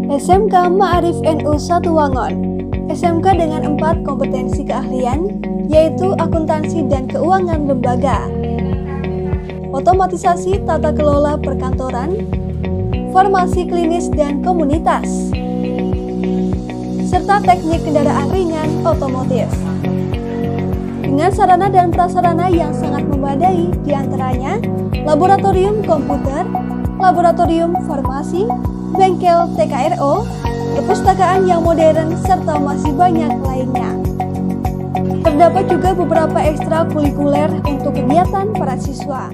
SMK Ma'arif NU 1 Wangon. SMK dengan 4 kompetensi keahlian, yaitu akuntansi dan keuangan lembaga, otomatisasi tata kelola perkantoran, farmasi klinis dan komunitas, serta teknik kendaraan ringan otomotif. Dengan sarana dan prasarana yang sangat memadai, diantaranya laboratorium komputer, laboratorium farmasi, bengkel TKRO, perpustakaan yang modern, serta masih banyak lainnya. Terdapat juga beberapa ekstrakurikuler untuk kegiatan para siswa.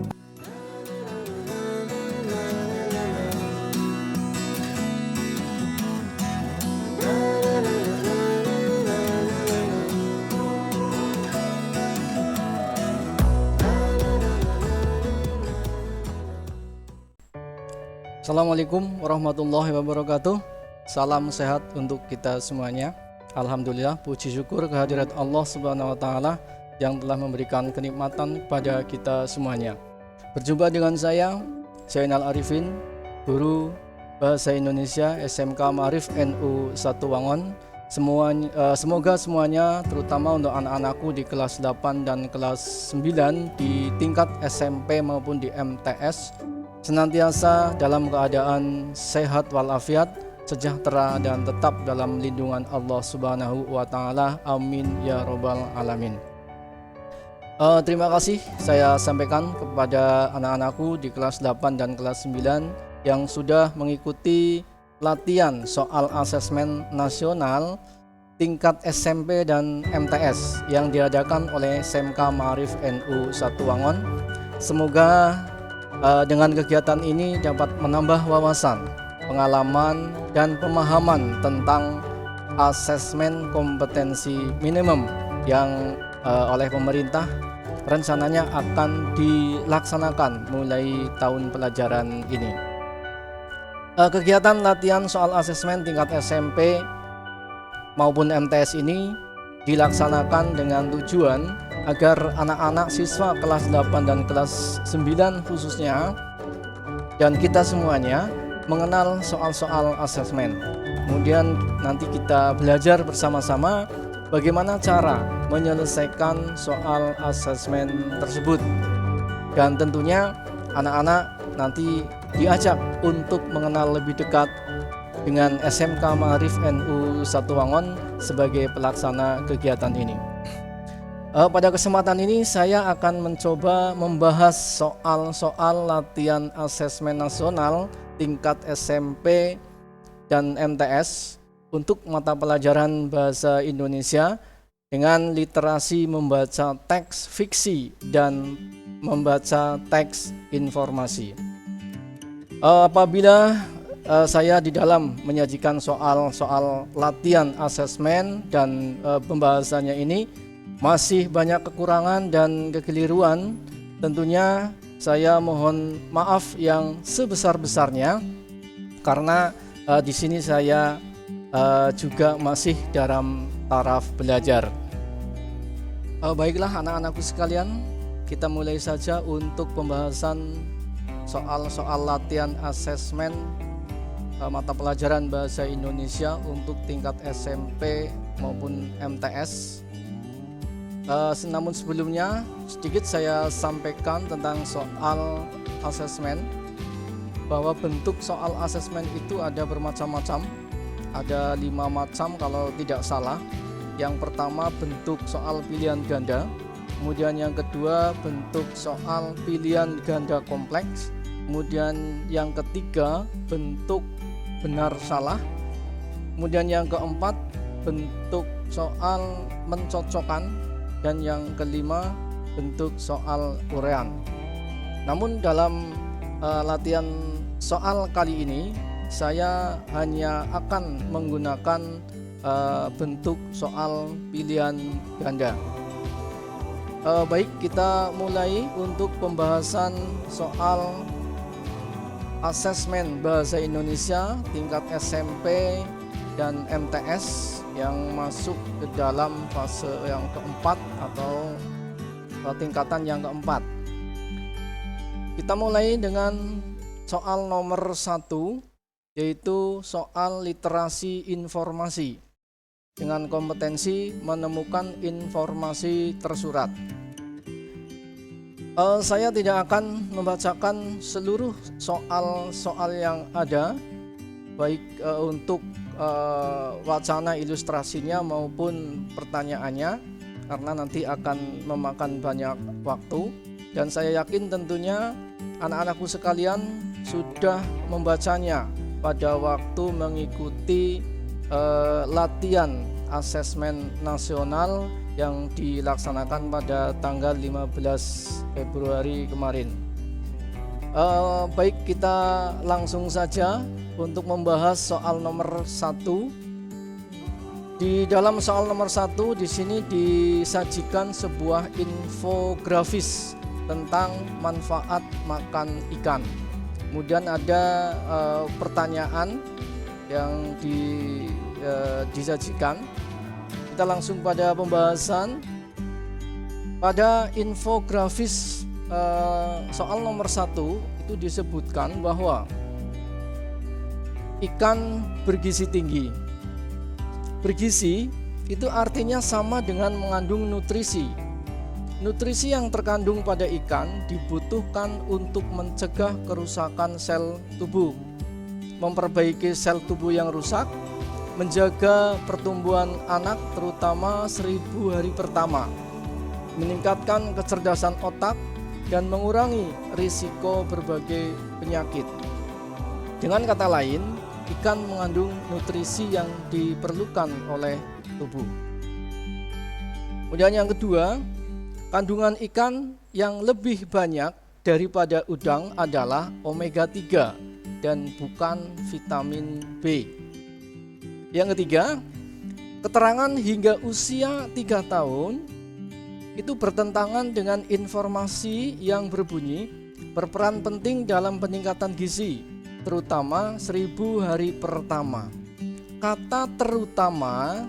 Assalamualaikum warahmatullahi wabarakatuh. Salam sehat untuk kita semuanya. Alhamdulillah, puji syukur kehadirat Allah Subhanahu wa taala yang telah memberikan kenikmatan kepada kita semuanya. Berjumpa dengan saya Zainal Arifin, guru Bahasa Indonesia SMK Ma'arif NU 1 Wangon. Semoga semuanya, terutama untuk anak-anakku di kelas 8 dan kelas 9 di tingkat SMP maupun di MTS, senantiasa dalam keadaan sehat walafiat, sejahtera dan tetap dalam lindungan Allah Subhanahu wa taala. Amin ya robbal alamin. Terima kasih saya sampaikan kepada anak-anakku di kelas 8 dan kelas 9 yang sudah mengikuti latihan soal asesmen nasional tingkat SMP dan MTS yang diadakan oleh SMK Ma'arif NU 1 Wangon. Semoga dengan kegiatan ini dapat menambah wawasan, pengalaman, dan pemahaman tentang asesmen kompetensi minimum yang oleh pemerintah rencananya akan dilaksanakan mulai tahun pelajaran ini. Kegiatan latihan soal asesmen tingkat SMP maupun MTS ini dilaksanakan dengan tujuan agar anak-anak siswa kelas 8 dan kelas 9 khususnya dan kita semuanya mengenal soal-soal asesmen. Kemudian nanti kita belajar bersama-sama bagaimana cara menyelesaikan soal asesmen tersebut. Dan tentunya anak-anak nanti diajak untuk mengenal lebih dekat dengan SMK Ma'arif NU 1 Wangon sebagai pelaksana kegiatan ini. Pada kesempatan ini saya akan mencoba membahas soal-soal latihan asesmen nasional tingkat SMP dan MTS untuk mata pelajaran Bahasa Indonesia dengan literasi membaca teks fiksi dan membaca teks informasi. Apabila saya di dalam menyajikan soal-soal latihan asesmen dan pembahasannya ini masih banyak kekurangan dan kekeliruan, tentunya saya mohon maaf yang sebesar-besarnya karena di sini saya juga masih dalam taraf belajar. Baiklah anak-anakku sekalian, kita mulai saja untuk pembahasan soal-soal latihan asesmen mata pelajaran Bahasa Indonesia untuk tingkat SMP maupun MTS. Namun sebelumnya sedikit saya sampaikan tentang soal asesmen, bahwa bentuk soal asesmen itu ada bermacam-macam, ada 5 macam kalau tidak salah. Yang pertama bentuk soal pilihan ganda, kemudian yang kedua bentuk soal pilihan ganda kompleks, kemudian yang ketiga bentuk benar salah, kemudian yang keempat bentuk soal mencocokkan, dan yang kelima bentuk soal urean. Namun dalam latihan soal kali ini saya hanya akan menggunakan bentuk soal pilihan ganda. Baik, kita mulai untuk pembahasan soal asesmen Bahasa Indonesia tingkat SMP dan MTS yang masuk ke dalam fase yang keempat atau tingkatan yang keempat. Kita mulai dengan soal nomor 1 yaitu soal literasi informasi dengan kompetensi menemukan informasi tersurat. Saya tidak akan membacakan seluruh soal-soal yang ada, baik untuk wacana ilustrasinya maupun pertanyaannya, karena nanti akan memakan banyak waktu. Dan saya yakin tentunya anak-anakku sekalian sudah membacanya pada waktu mengikuti latihan asesmen nasional yang dilaksanakan pada tanggal 15 Februari kemarin. Baik, kita langsung saja untuk membahas soal nomor 1. Di dalam soal nomor 1 di sini disajikan sebuah infografis tentang manfaat makan ikan. Kemudian ada pertanyaan yang disajikan. Kita langsung pada pembahasan. Pada infografis soal nomor 1 itu disebutkan bahwa ikan bergizi tinggi. Bergizi itu artinya sama dengan mengandung nutrisi. Nutrisi yang terkandung pada ikan dibutuhkan untuk mencegah kerusakan sel tubuh, memperbaiki sel tubuh yang rusak, menjaga pertumbuhan anak terutama 1000 hari pertama, meningkatkan kecerdasan otak, dan mengurangi risiko berbagai penyakit. Dengan kata lain, ikan mengandung nutrisi yang diperlukan oleh tubuh. Kemudian yang kedua, kandungan ikan yang lebih banyak daripada udang adalah omega 3 dan bukan vitamin B. Yang ketiga, keterangan hingga usia 3 tahun itu bertentangan dengan informasi yang berbunyi berperan penting dalam peningkatan gizi, terutama 1000 hari pertama. Kata terutama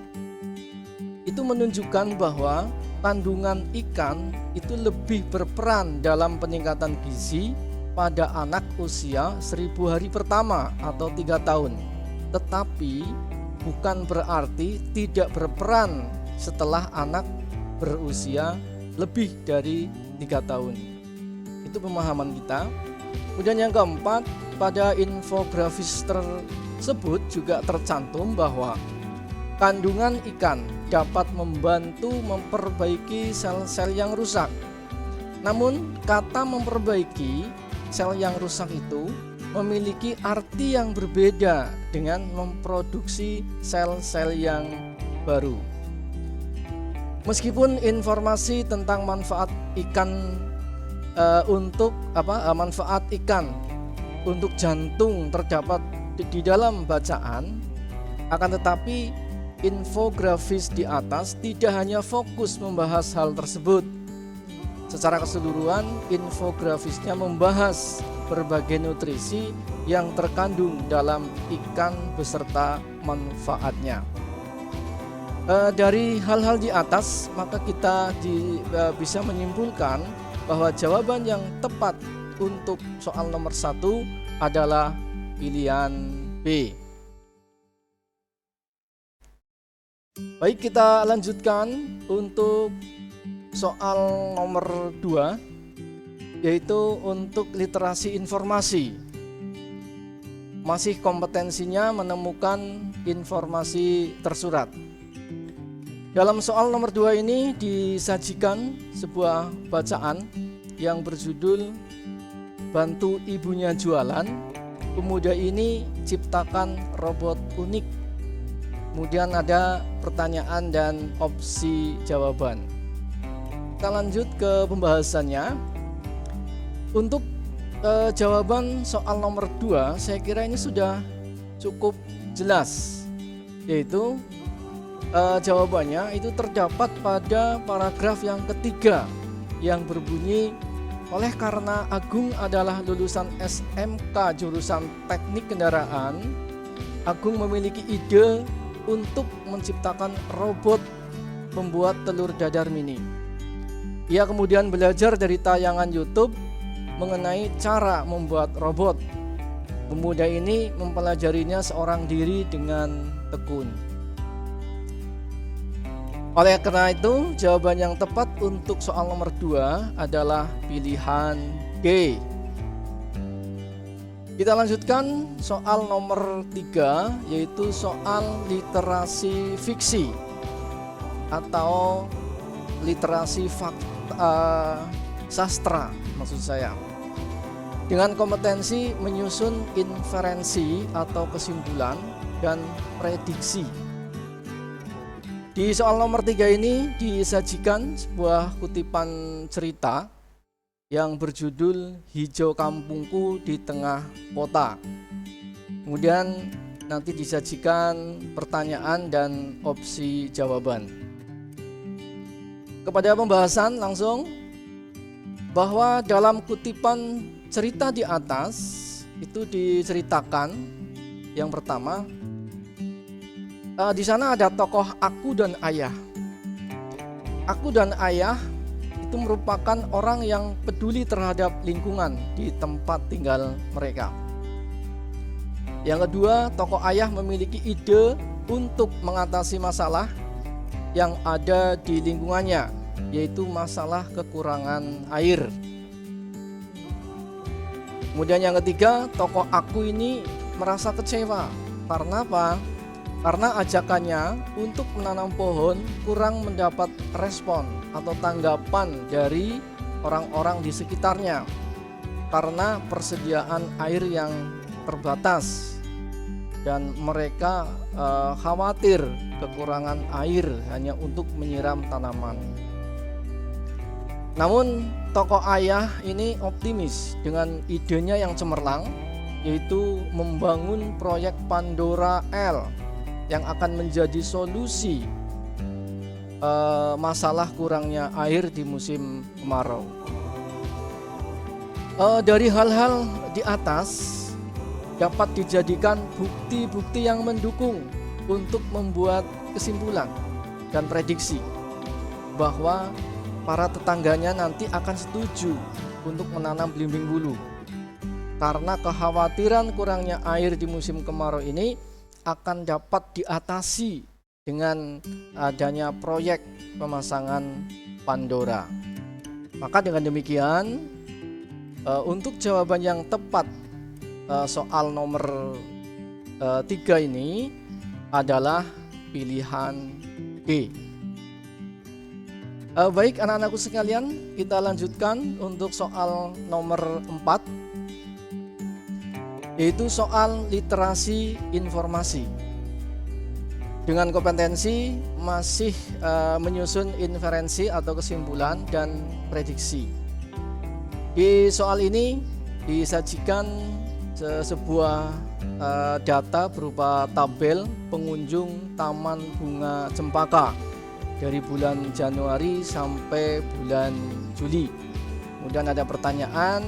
itu menunjukkan bahwa kandungan ikan itu lebih berperan dalam peningkatan gizi pada anak usia 1000 hari pertama atau 3 tahun. Tetapi bukan berarti tidak berperan setelah anak berusia lebih dari 3 tahun. Itu pemahaman kita. Kemudian yang keempat, pada infografis tersebut juga tercantum bahwa kandungan ikan dapat membantu memperbaiki sel-sel yang rusak. Namun kata memperbaiki sel yang rusak itu memiliki arti yang berbeda dengan memproduksi sel-sel yang baru. Meskipun informasi tentang manfaat ikan manfaat ikan untuk jantung terdapat di dalam bacaan, akan tetapi infografis di atas tidak hanya fokus membahas hal tersebut. Secara keseluruhan, infografisnya membahas berbagai nutrisi yang terkandung dalam ikan beserta manfaatnya. Dari hal-hal di atas, maka kita bisa menyimpulkan bahwa jawaban yang tepat untuk soal nomor 1 adalah pilihan B. Baik, kita lanjutkan untuk soal nomor 2, yaitu untuk literasi informasi. Masih kompetensinya menemukan informasi tersurat. Dalam soal nomor 2 ini disajikan sebuah bacaan yang berjudul Bantu Ibunya Jualan, Pemuda Ini Ciptakan Robot Unik. Kemudian ada pertanyaan dan opsi jawaban. Kita lanjut ke pembahasannya. Untuk jawaban soal nomor 2, saya kira ini sudah cukup jelas, yaitu jawabannya itu terdapat pada paragraf yang ketiga yang berbunyi, oleh karena Agung adalah lulusan SMK jurusan Teknik Kendaraan, Agung memiliki ide untuk menciptakan robot pembuat telur dadar mini. Ia kemudian belajar dari tayangan YouTube mengenai cara membuat robot. Pemuda ini mempelajarinya seorang diri dengan tekun. Oleh karena itu, jawaban yang tepat untuk soal nomor 2 adalah pilihan D. Kita lanjutkan soal nomor 3, yaitu soal literasi fiksi atau literasi sastra maksud saya. Dengan kompetensi menyusun inferensi atau kesimpulan dan prediksi. Di soal nomor 3 ini disajikan sebuah kutipan cerita yang berjudul Hijau Kampungku di Tengah Kota. Kemudian nanti disajikan pertanyaan dan opsi jawaban. Kepada pembahasan langsung, bahwa dalam kutipan cerita di atas itu diceritakan yang pertama, di sana ada tokoh aku dan ayah. Aku dan ayah itu merupakan orang yang peduli terhadap lingkungan di tempat tinggal mereka. Yang kedua, tokoh ayah memiliki ide untuk mengatasi masalah yang ada di lingkungannya, yaitu masalah kekurangan air. Kemudian yang ketiga, tokoh aku ini merasa kecewa. Karena apa? Karena ajakannya untuk menanam pohon kurang mendapat respon atau tanggapan dari orang-orang di sekitarnya karena persediaan air yang terbatas dan mereka khawatir kekurangan air hanya untuk menyiram tanaman. Namun tokoh ayah ini optimis dengan idenya yang cemerlang, yaitu membangun proyek Pandora L yang akan menjadi solusi masalah kurangnya air di musim kemarau. Dari hal-hal di atas dapat dijadikan bukti-bukti yang mendukung untuk membuat kesimpulan dan prediksi bahwa para tetangganya nanti akan setuju untuk menanam belimbing bulu. Karena kekhawatiran kurangnya air di musim kemarau ini akan dapat diatasi dengan adanya proyek pemasangan Pandora. Maka dengan demikian, untuk jawaban yang tepat soal nomor 3 ini adalah pilihan D. Baik anak-anakku sekalian, kita lanjutkan untuk soal nomor 4, yaitu soal literasi informasi. Dengan kompetensi masih menyusun inferensi atau kesimpulan dan prediksi. Di soal ini disajikan sebuah data berupa tabel pengunjung Taman Bunga Cempaka dari bulan Januari sampai bulan Juli. Kemudian ada pertanyaan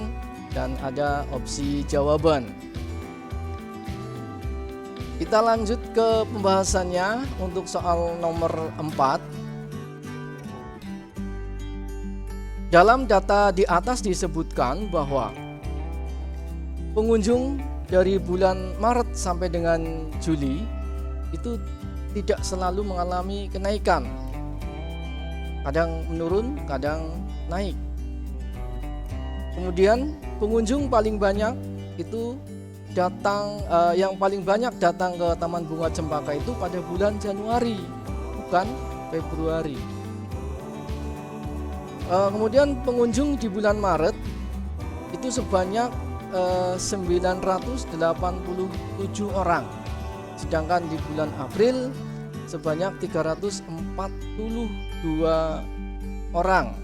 dan ada opsi jawaban. Kita lanjut ke pembahasannya untuk soal nomor 4. Dalam data di atas disebutkan bahwa pengunjung dari bulan Maret sampai dengan Juli itu tidak selalu mengalami kenaikan. Kadang menurun, kadang naik. Kemudian pengunjung paling banyak itu yang paling banyak datang ke Taman Bunga Cempaka itu pada bulan Januari, bukan Februari. Kemudian pengunjung di bulan Maret itu sebanyak 987 orang. Sedangkan di bulan April sebanyak 342 orang.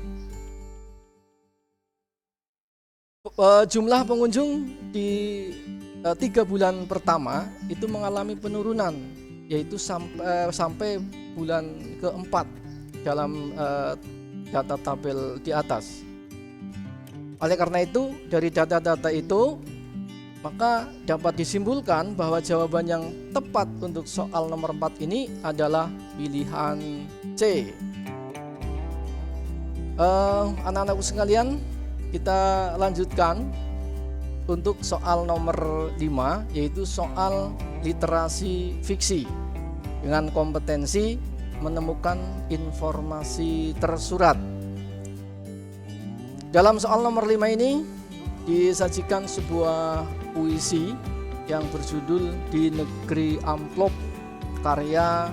Jumlah pengunjung di 3 bulan pertama itu mengalami penurunan, yaitu sampai bulan keempat dalam data tabel di atas. Oleh karena itu, dari data-data itu maka dapat disimpulkan bahwa jawaban yang tepat untuk soal nomor 4 ini adalah pilihan C. Anak-anakku sekalian, kita lanjutkan untuk soal nomor 5, yaitu soal literasi fiksi dengan kompetensi menemukan informasi tersurat. Dalam soal nomor 5 ini disajikan sebuah puisi yang berjudul Di Negeri Amplop karya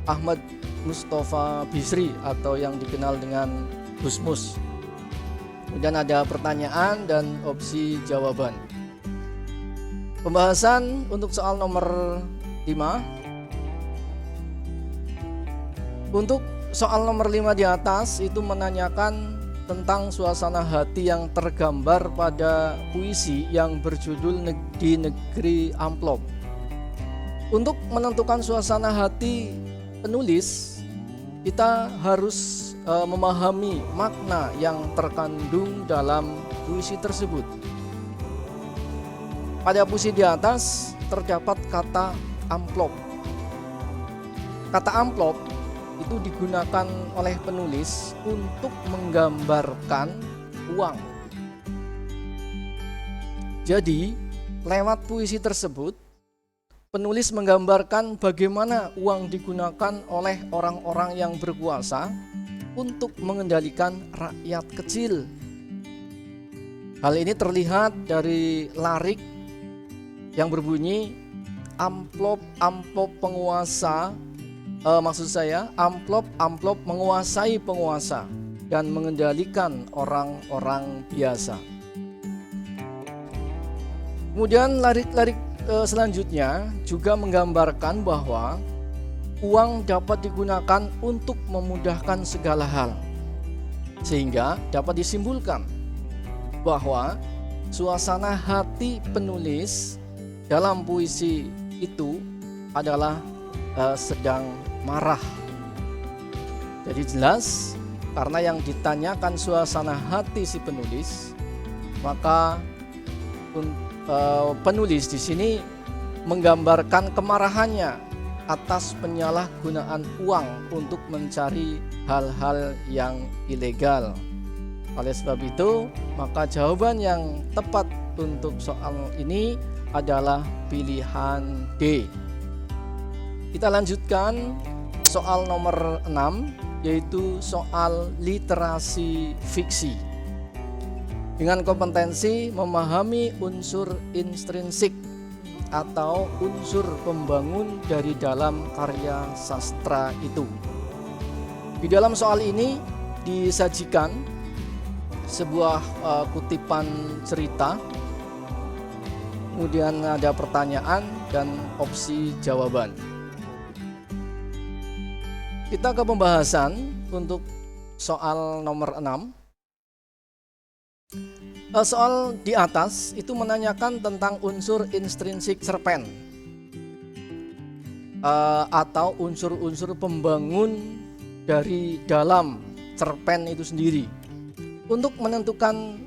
Ahmad Mustafa Bisri atau yang dikenal dengan Gus Mus. Kemudian ada pertanyaan dan opsi jawaban. Pembahasan untuk soal nomor 5. Untuk soal nomor 5 di atas itu menanyakan tentang suasana hati yang tergambar pada puisi yang berjudul Di Negeri Amplop. Untuk menentukan suasana hati penulis, kita harus memahami makna yang terkandung dalam puisi tersebut. Pada puisi di atas terdapat kata amplop. Kata amplop itu digunakan oleh penulis untuk menggambarkan uang. Jadi, lewat puisi tersebut, penulis menggambarkan bagaimana uang digunakan oleh orang-orang yang berkuasa untuk mengendalikan rakyat kecil. Hal ini terlihat dari lirik yang berbunyi amplop penguasa, amplop menguasai penguasa dan mengendalikan orang-orang biasa. Kemudian lirik selanjutnya juga menggambarkan bahwa uang dapat digunakan untuk memudahkan segala hal, sehingga dapat disimpulkan bahwa suasana hati penulis dalam puisi itu adalah sedang marah. Jadi jelas karena yang ditanyakan suasana hati si penulis, maka penulis di sini menggambarkan kemarahannya atas penyalahgunaan uang untuk mencari hal-hal yang ilegal. Oleh sebab itu, maka jawaban yang tepat untuk soal ini adalah pilihan D. Kita lanjutkan soal nomor 6, yaitu soal literasi fiksi dengan kompetensi memahami unsur intrinsik atau unsur pembangun dari dalam karya sastra itu. Di dalam soal ini disajikan sebuah kutipan cerita, kemudian ada pertanyaan dan opsi jawaban. Kita ke pembahasan untuk soal nomor 6. Soal di atas itu menanyakan tentang unsur intrinsik cerpen atau unsur-unsur pembangun dari dalam cerpen itu sendiri. Untuk menentukan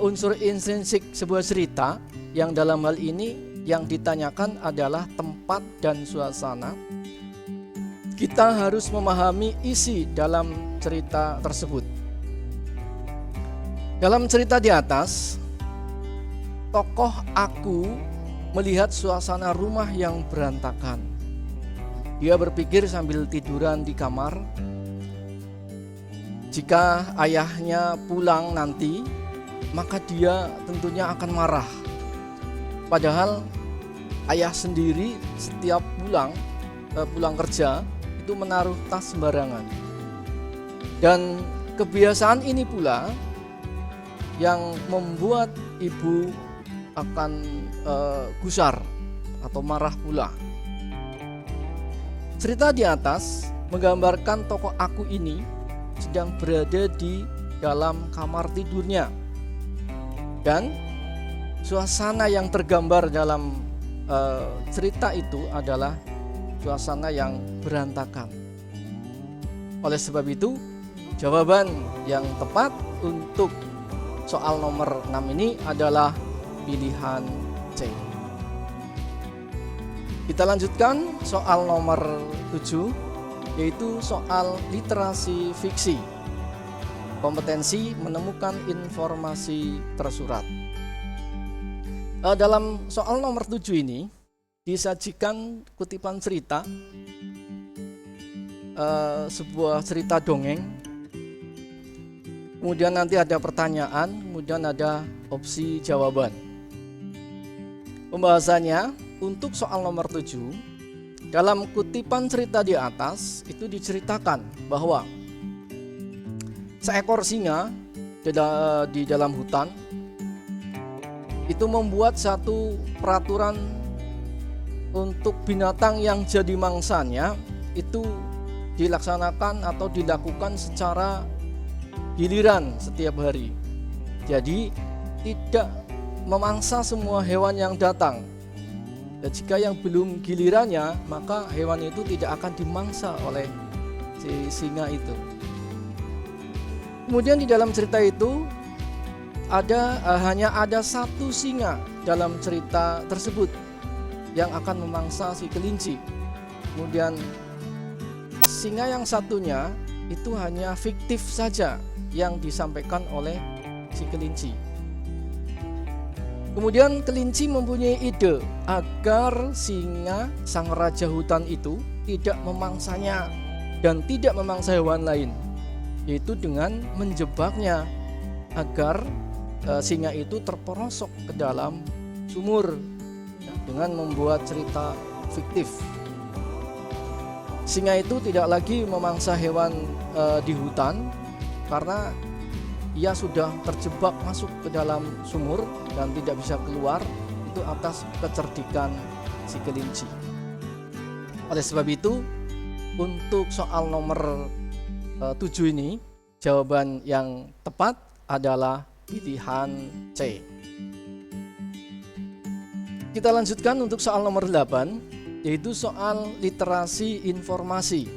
unsur intrinsik sebuah cerita, yang dalam hal ini yang ditanyakan adalah tempat dan suasana, kita harus memahami isi dalam cerita tersebut. Dalam cerita di atas, tokoh Aku melihat suasana rumah yang berantakan. Dia berpikir sambil tiduran di kamar, jika ayahnya pulang nanti, maka dia tentunya akan marah. Padahal ayah sendiri setiap pulang kerja itu menaruh tas sembarangan. Dan kebiasaan ini pula yang membuat ibu akan gusar atau marah pula. Cerita di atas menggambarkan tokoh Aku ini sedang berada di dalam kamar tidurnya, dan suasana yang tergambar dalam cerita itu adalah suasana yang berantakan. Oleh sebab itu, jawaban yang tepat untuk soal nomor 6 ini adalah pilihan C. Kita lanjutkan soal nomor 7, yaitu soal literasi fiksi kompetensi menemukan informasi tersurat. Dalam soal nomor 7 ini disajikan kutipan cerita, sebuah cerita dongeng. Kemudian nanti ada pertanyaan, kemudian ada opsi jawaban. Pembahasannya untuk soal nomor 7, dalam kutipan cerita di atas itu diceritakan bahwa seekor singa di dalam hutan itu membuat satu peraturan untuk binatang yang jadi mangsanya itu dilaksanakan atau dilakukan secara giliran setiap hari. Jadi tidak memangsa semua hewan yang datang. Dan jika yang belum gilirannya, maka hewan itu tidak akan dimangsa oleh si singa itu. Kemudian di dalam cerita itu hanya ada satu singa dalam cerita tersebut yang akan memangsa si kelinci. Kemudian singa yang satunya itu hanya fiktif saja yang disampaikan oleh si kelinci. Kemudian kelinci mempunyai ide agar singa sang raja hutan itu tidak memangsanya dan tidak memangsa hewan lain, yaitu dengan menjebaknya agar singa itu terperosok ke dalam sumur dengan membuat cerita fiktif. Singa itu tidak lagi memangsa hewan di hutan karena ia sudah terjebak masuk ke dalam sumur dan tidak bisa keluar, itu atas kecerdikan si kelinci. Oleh sebab itu, untuk soal nomor 7 ini, jawaban yang tepat adalah pilihan C. Kita lanjutkan untuk soal nomor 8, yaitu soal literasi informasi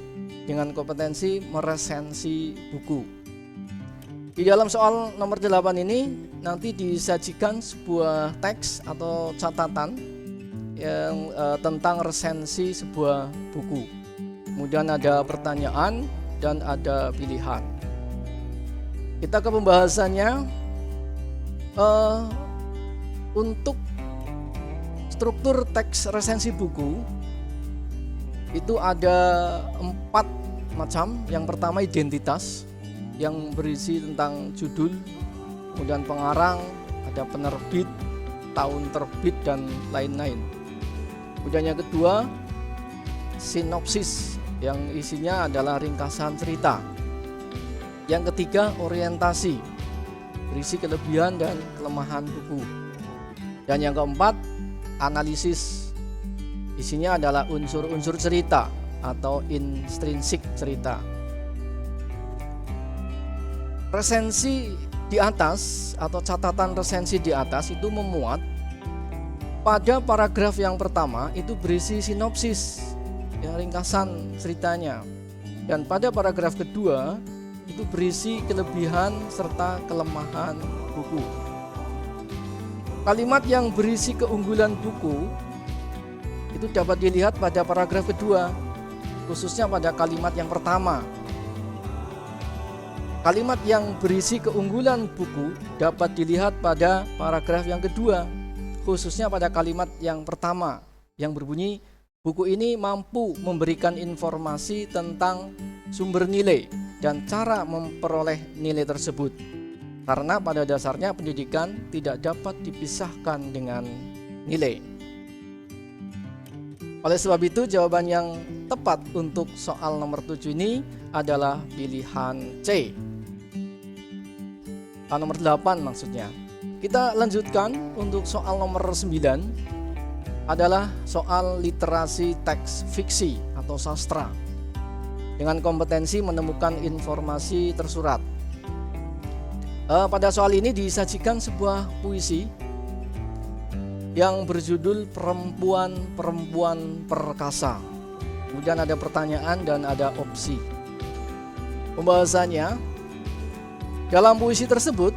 dengan kompetensi meresensi buku. Di dalam soal nomor 8 ini nanti disajikan sebuah teks atau catatan yang tentang resensi sebuah buku. Kemudian ada pertanyaan dan ada pilihan. Kita ke pembahasannya. Untuk struktur teks resensi buku itu ada 4 macam. Yang pertama identitas, yang berisi tentang judul, kemudian pengarang, ada penerbit, tahun terbit, dan lain-lain. Kemudian yang kedua, sinopsis, yang isinya adalah ringkasan cerita. Yang ketiga, orientasi, berisi kelebihan dan kelemahan buku. Dan yang keempat, analisis, isinya adalah unsur-unsur cerita atau intrinsik cerita. Resensi di atas atau catatan resensi di atas itu memuat pada paragraf yang pertama itu berisi sinopsis, ya, ringkasan ceritanya, dan pada paragraf kedua itu berisi kelebihan serta kelemahan buku. Kalimat yang berisi keunggulan buku itu dapat dilihat pada paragraf kedua, khususnya pada kalimat yang pertama. Kalimat yang berisi keunggulan buku dapat dilihat pada paragraf yang kedua, khususnya pada kalimat yang pertama yang berbunyi, buku ini mampu memberikan informasi tentang sumber nilai dan cara memperoleh nilai tersebut. Karena pada dasarnya pendidikan tidak dapat dipisahkan dengan nilai. Oleh sebab itu jawaban yang tepat untuk soal nomor 7 ini adalah pilihan C. Nomor 8 maksudnya. Kita lanjutkan untuk soal nomor 9 adalah soal literasi teks fiksi atau sastra dengan kompetensi menemukan informasi tersurat. Pada soal ini disajikan sebuah puisi yang berjudul Perempuan-Perempuan Perkasa. Kemudian ada pertanyaan dan ada opsi. Pembahasannya, dalam puisi tersebut,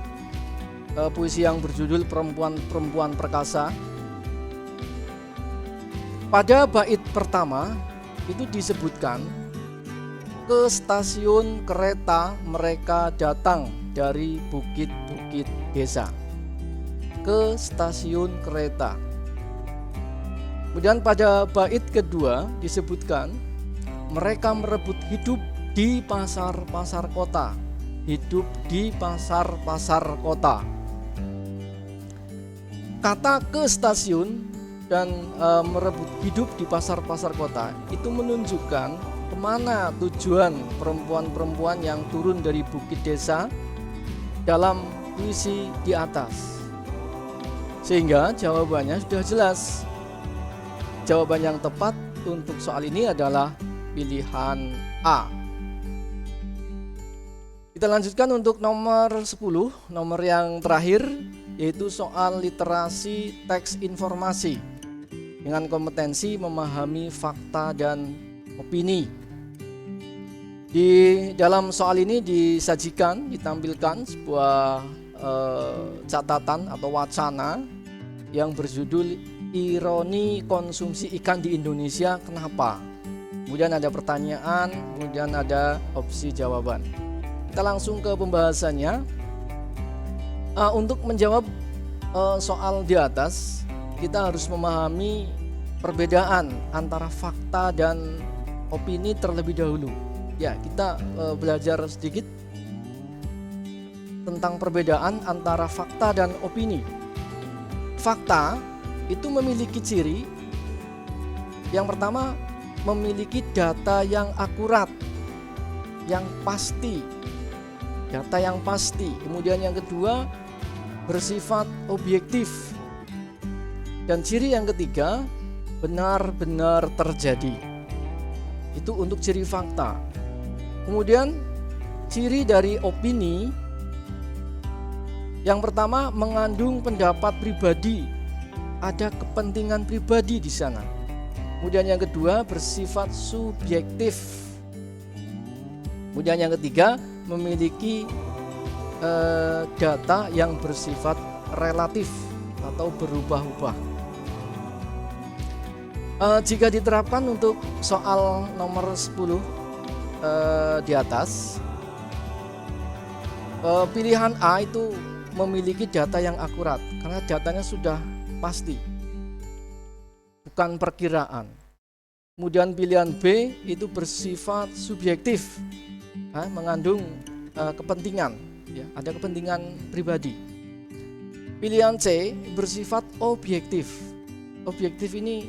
puisi yang berjudul Perempuan-Perempuan Perkasa, pada bait pertama itu disebutkan ke stasiun kereta mereka datang dari bukit-bukit desa. Ke stasiun kereta. Kemudian pada bait kedua disebutkan mereka merebut hidup di pasar-pasar kota. Hidup di pasar-pasar kota. Kata ke stasiun dan merebut hidup di pasar-pasar kota itu menunjukkan kemana tujuan perempuan-perempuan yang turun dari bukit desa dalam puisi di atas. Sehingga jawabannya sudah jelas. Jawaban yang tepat untuk soal ini adalah pilihan A. Kita lanjutkan untuk nomor 10, nomor yang terakhir, yaitu soal literasi teks informasi dengan kompetensi memahami fakta dan opini. Di dalam soal ini ditampilkan sebuah catatan atau wacana yang berjudul ironi konsumsi ikan di Indonesia, kenapa? Kemudian ada pertanyaan, kemudian ada opsi jawaban. Kita langsung ke pembahasannya. Untuk menjawab soal di atas, kita harus memahami perbedaan antara fakta dan opini terlebih dahulu. Ya, kita belajar sedikit tentang perbedaan antara fakta dan opini. Fakta itu memiliki ciri. Yang pertama, memiliki data yang akurat, yang pasti. Data yang pasti. Kemudian yang kedua, bersifat objektif. Dan ciri yang ketiga, benar-benar terjadi. Itu untuk ciri fakta. Kemudian ciri dari opini, yang pertama mengandung pendapat pribadi, ada kepentingan pribadi di sana. Kemudian yang kedua bersifat subjektif. Kemudian yang ketiga memiliki data yang bersifat relatif atau berubah-ubah. Jika diterapkan untuk soal nomor 10 di atas, pilihan A itu memiliki data yang akurat karena datanya sudah pasti, bukan perkiraan. Kemudian pilihan B itu bersifat subjektif, mengandung kepentingan, ya, ada kepentingan pribadi. Pilihan C bersifat objektif. Objektif ini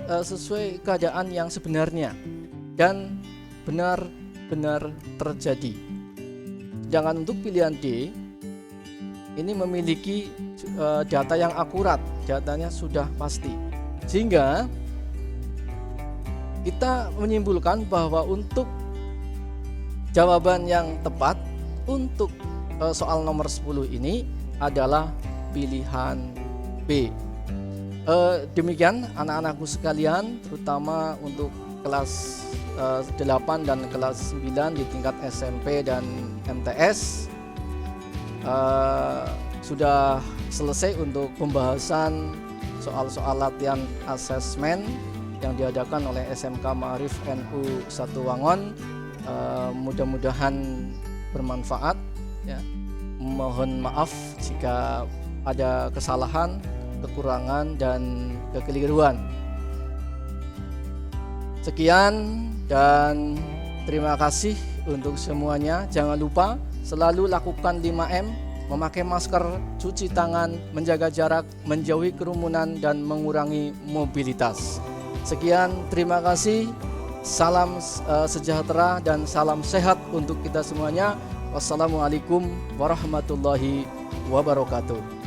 sesuai keadaan yang sebenarnya dan benar-benar terjadi. Sedangkan untuk pilihan D ini memiliki data yang akurat, datanya sudah pasti. Sehingga kita menyimpulkan bahwa untuk jawaban yang tepat untuk soal nomor 10 ini adalah pilihan B. Demikian anak-anakku sekalian, terutama untuk kelas 8 dan kelas 9 di tingkat SMP dan MTS. Sudah selesai untuk pembahasan soal-soal latihan asesmen yang diadakan oleh SMK Ma'arif NU 1 Wangon. Mudah-mudahan bermanfaat, ya. Mohon maaf jika ada kesalahan, kekurangan dan kekeliruan. Sekian dan terima kasih untuk semuanya. Jangan lupa selalu lakukan 5M, memakai masker, cuci tangan, menjaga jarak, menjauhi kerumunan dan mengurangi mobilitas. Sekian, terima kasih. Salam sejahtera dan salam sehat untuk kita semuanya. Wassalamualaikum warahmatullahi wabarakatuh.